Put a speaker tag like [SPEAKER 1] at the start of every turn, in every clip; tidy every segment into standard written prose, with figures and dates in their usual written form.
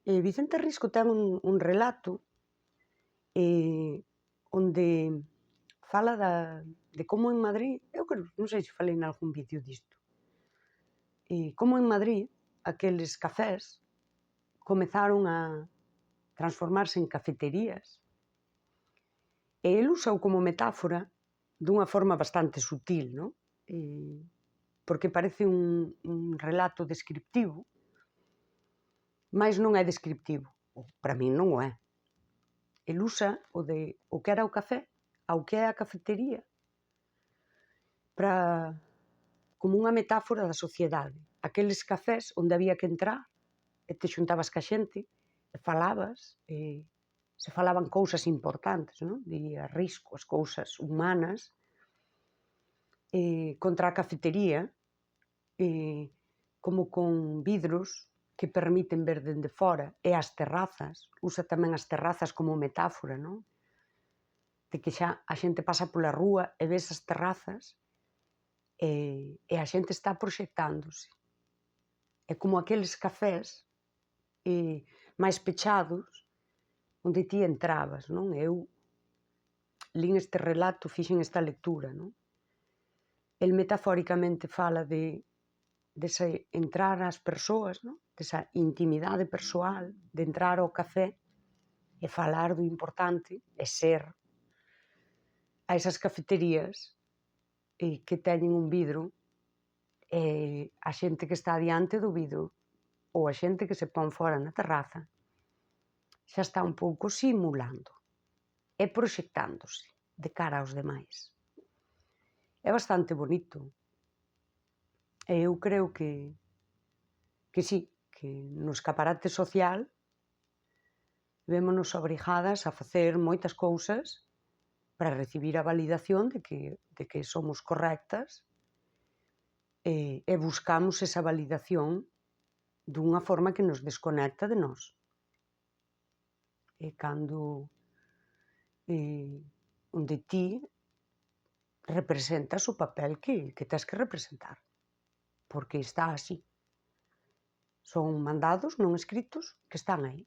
[SPEAKER 1] Vicente Risco ten un relato onde fala de como en Madrid, eu non sei se falei nalgún vídeo disto, como en Madrid aqueles cafés comezaron a transformarse en cafeterías, e el usou como metáfora dunha forma bastante sutil, non? Porque parece un relato descriptivo, mais non é descriptivo, para min non o é. El usa o que era o café ao que é a cafetería como unha metáfora da sociedade. Aqueles cafés onde había que entrar e te xuntabas ca xente e falabas, e se falaban cousas importantes, non? Diría Risco, as cousas humanas, contra a cafetería, como con vidros que permiten ver dende fora, e as terrazas, usa tamén as terrazas como metáfora, non? De que xa a xente pasa pola rúa e ves as terrazas e a xente está proxectándose. É como aqueles cafés máis pechados onde ti entrabas, non? Eu lín este relato, fixen esta lectura, non? El metafóricamente fala de entrar ás persoas, non? Desa intimidade persoal, de entrar ao café e falar do importante e ser a esas cafeterías que teñen un vidro e a xente que está diante do vidro ou a xente que se pon fora na terraza xa está un pouco simulando e proxectándose de cara aos demais. É bastante bonito. E eu creo que sí, que no escaparate social vémonos obrigadas a facer moitas cousas para recibir a validación de que somos correctas e buscamos esa validación dunha forma que nos desconecta de nós. E cando onde ti representas o papel que tes que representar, porque está así. Son mandados non escritos que están aí.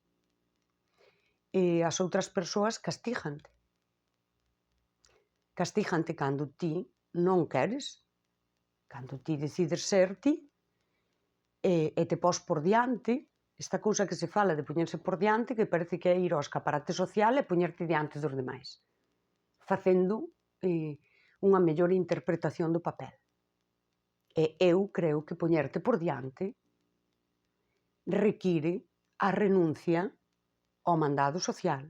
[SPEAKER 1] E as outras persoas castígante. Castígante cando ti non queres, cando ti decides ser ti e te pos por diante, esta cousa que se fala de poñerse por diante, que parece que é ir ao escaparate social e poñerte diante dos demais, facendo unha mellor interpretación do papel. E eu creo que poñerte por diante require a renuncia ao mandado social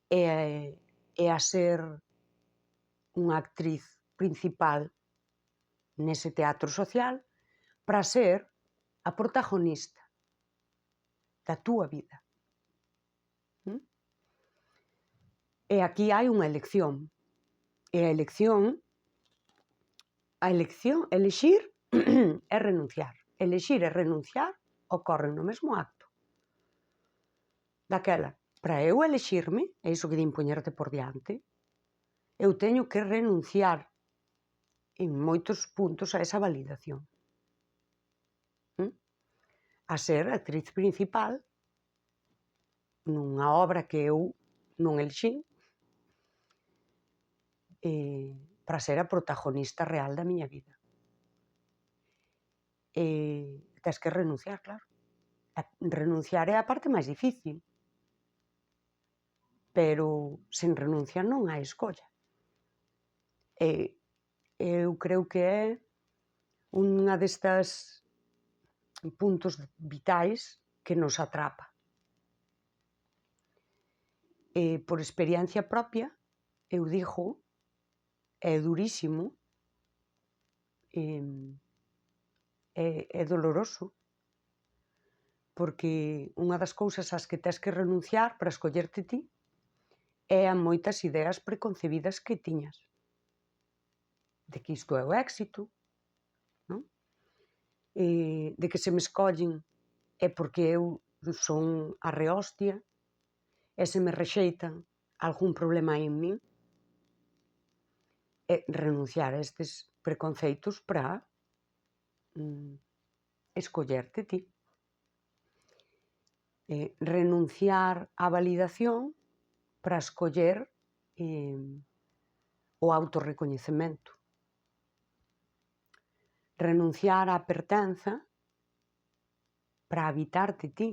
[SPEAKER 1] e a ser unha actriz principal nese teatro social para ser a protagonista da túa vida. E aquí hai unha elección. E a elección, elexir é renunciar. Elexir e renunciar ocorren no mesmo acto. Daquela, para eu elexirme, é iso que din poñerte por diante, eu teño que renunciar en moitos puntos a esa validación. A ser a actriz principal nunha obra que eu non elexín, para ser a protagonista real da miña vida. Tes que renunciar, claro. Renunciar é a parte máis difícil, pero sen renuncia non hai escolla. Eu creo que é unha destas puntos vitais que nos atrapa. Por experiencia propia, eu digo, é durísimo, é doloroso, porque unha das cousas ás que tes que renunciar para escollerte ti é a moitas ideas preconcebidas que tiñas, de que isto é o éxito, non? De que se me escollen é porque eu son a rehostia, e se me rexeitan algún problema hai en min. É renunciar a estes preconceitos para escollerte ti. renunciar á validación para escoller o autorrecoñecemento. Renunciar á pertenza para habitarte ti,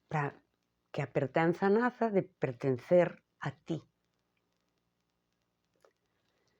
[SPEAKER 1] para que a pertenza naza de pertencer a ti.